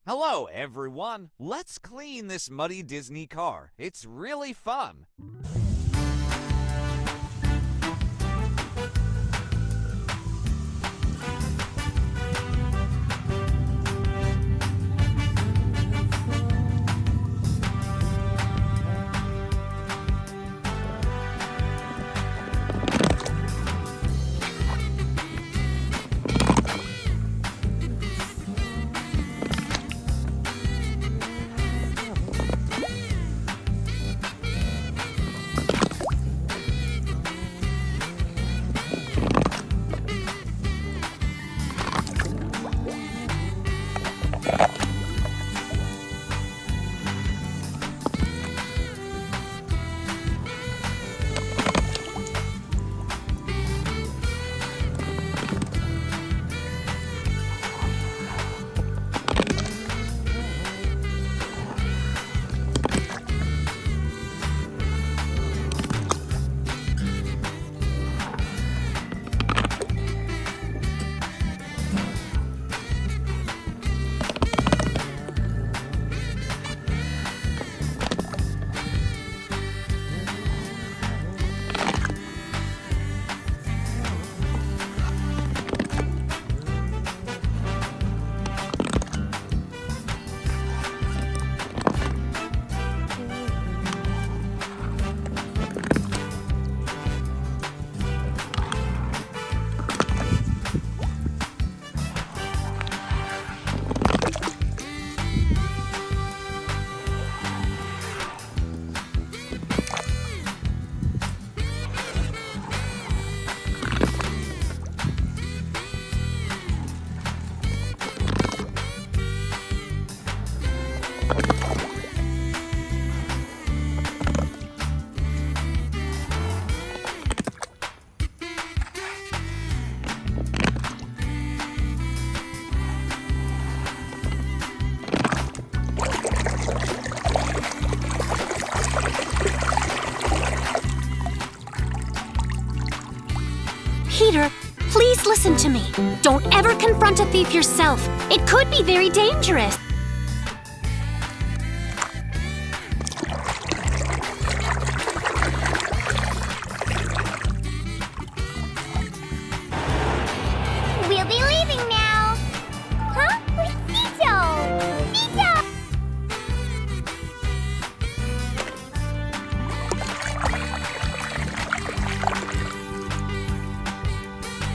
Hello, everyone. Let's clean this muddy Disney car. It's really fun. Peter, please listen to me. Don't ever confront a thief yourself. It could be very dangerous. We'll be leaving now. Huh? Vito! Vito!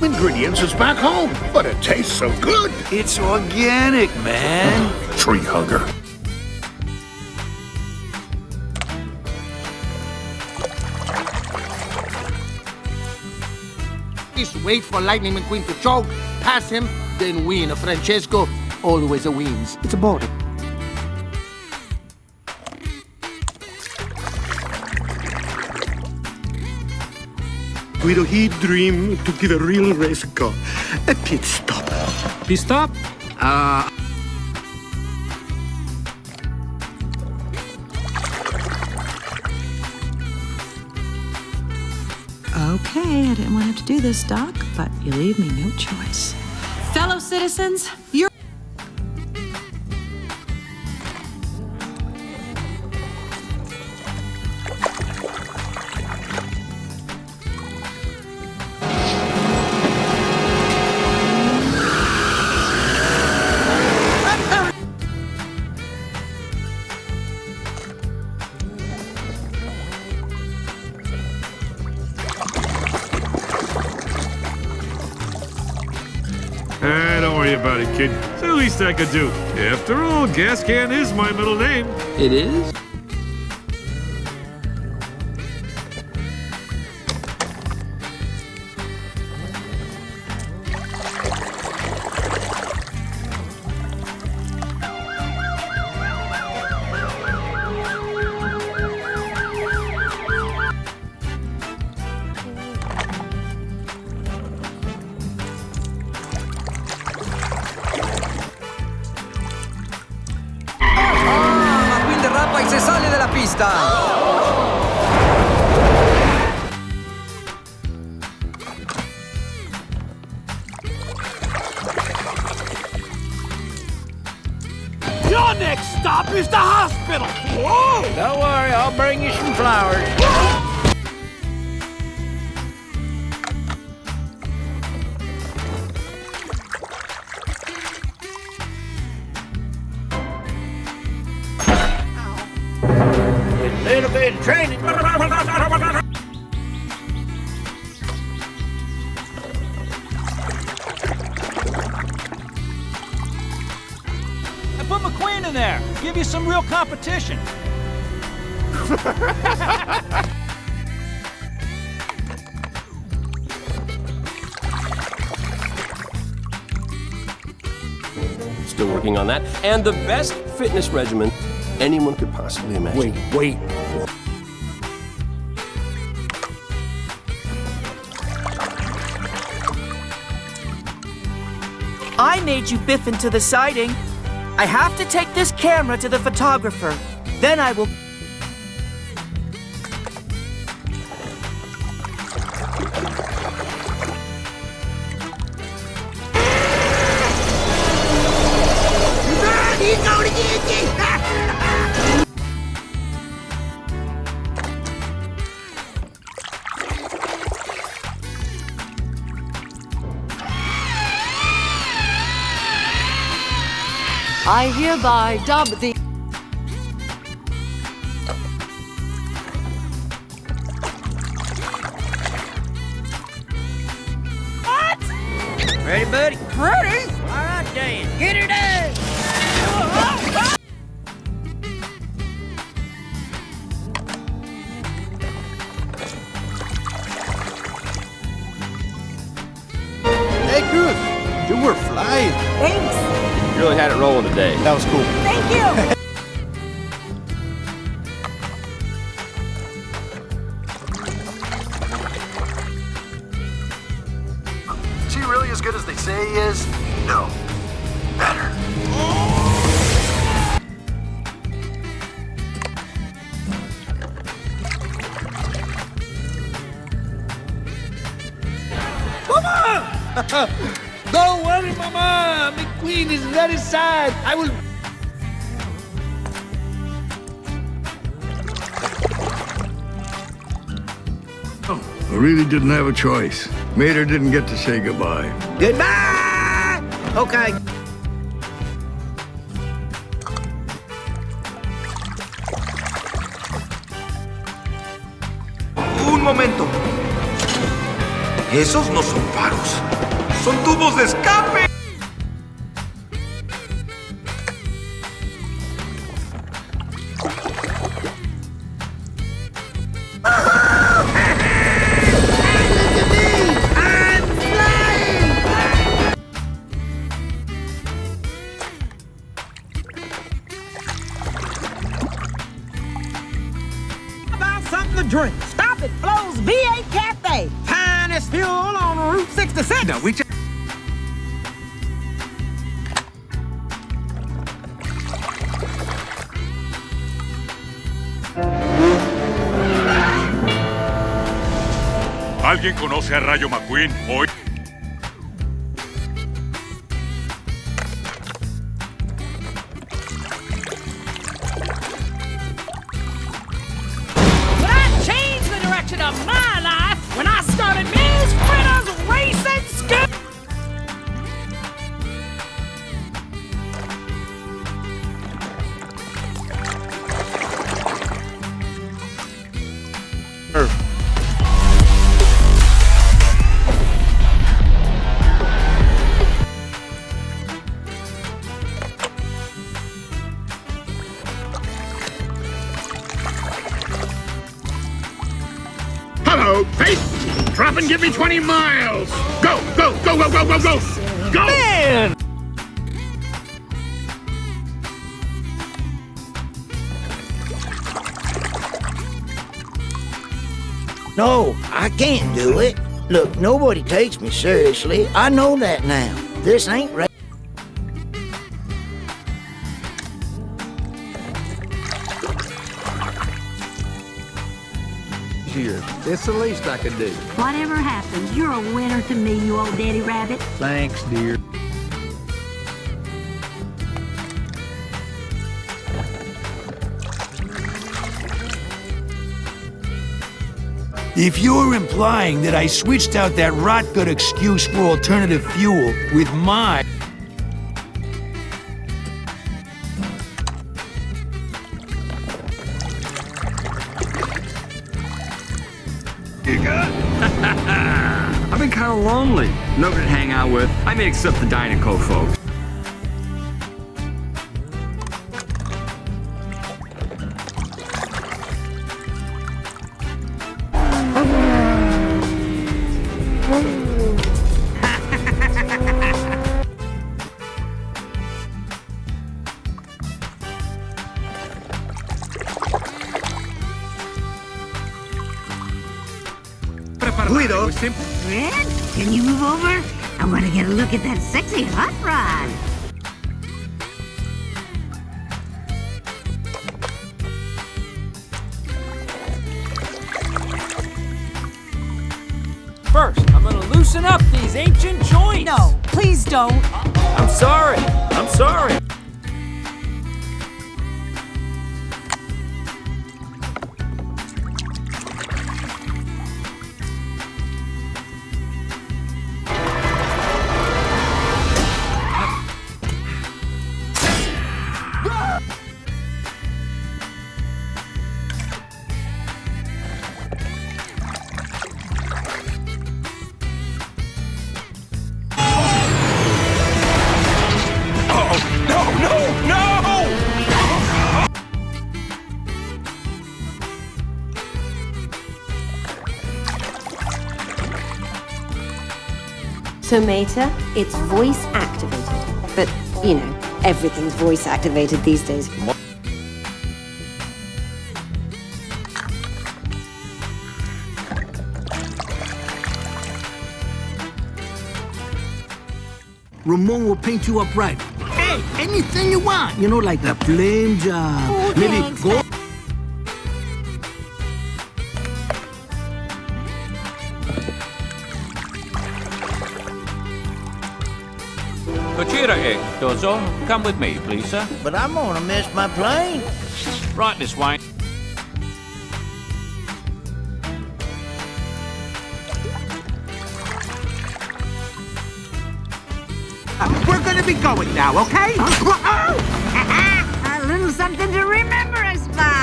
Ingredients is back home, but it tastes so good. It's organic, man. Tree hugger. Just wait for Lightning McQueen to choke, pass him, then win. Francesco always wins. It's boring. Guido, he dreamed to give a real race car a pit stop. Pit stop? Okay, I didn't want to have to do this, Doc, but you leave me no choice. Fellow citizens, you're... Don't worry about it, kid. It's the least I could do. After all, Gas Can is my middle name. It is? Se sale dalla pista! Your next stop is the hospital! Whoa! Don't worry, I'll bring you some flowers. With a little bit of training. I put McQueen in there. Give you some real competition. Still working on that. And the best fitness regimen anyone could possibly imagine. Wait. I made you biff into the siding. I have to take this camera to the photographer. Then I will... He's going to get you! I hereby dub the... Ready, buddy? Ready? All right, Dan. Get her done. Hey, Cruz, you were flying. Thanks. You really had it rolling today. That was cool. Thank you. Is he really as good as they say he is? No. Better. Don't worry, Mama. McQueen is at his side. I will... I really didn't have a choice. Mater didn't get to say goodbye. Goodbye! Okay. Un momento. Esos no son faros. Son tubos de escape. Something to drink. Stop it, Flo's V8 Cafe. Finest fuel on Route 66. Now we ¿Alguien conoce a Rayo McQueen hoy? When I changed the direction of my life, when I started Ms. Fritter's Racing School. Hello, hey! Drop and give me 20 miles! Go, go, go, go, go, go, go! Go! Man! No, I can't do it. Look, nobody takes me seriously. I know that now. This ain't right. Here, it's the least I could do. Whatever happens, you're a winner to me, you old daddy rabbit. Thanks, dear. If you're implying that I switched out that rot-gut excuse for alternative fuel with my... I've been kind of lonely. Nobody to hang out with. I may accept the Dynaco folks. Guido, Red, can you move over? I want to get a look at that sexy hot rod. First, I'm gonna loosen up these ancient joints. No, please don't. I'm sorry. I'm sorry. Tomica, it's voice activated. But, you know, everything's voice activated these days. Ramon will paint you up right. Hey, anything you want. You know, like the flame job. Oh, maybe thanks. gold. Kochira, Dozo. Come with me, please, sir. But I'm gonna miss my plane. Right this way. We're gonna be going now, okay? A little something to remember us by.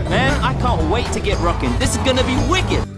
Man, I can't wait to get rocking. This is gonna be wicked.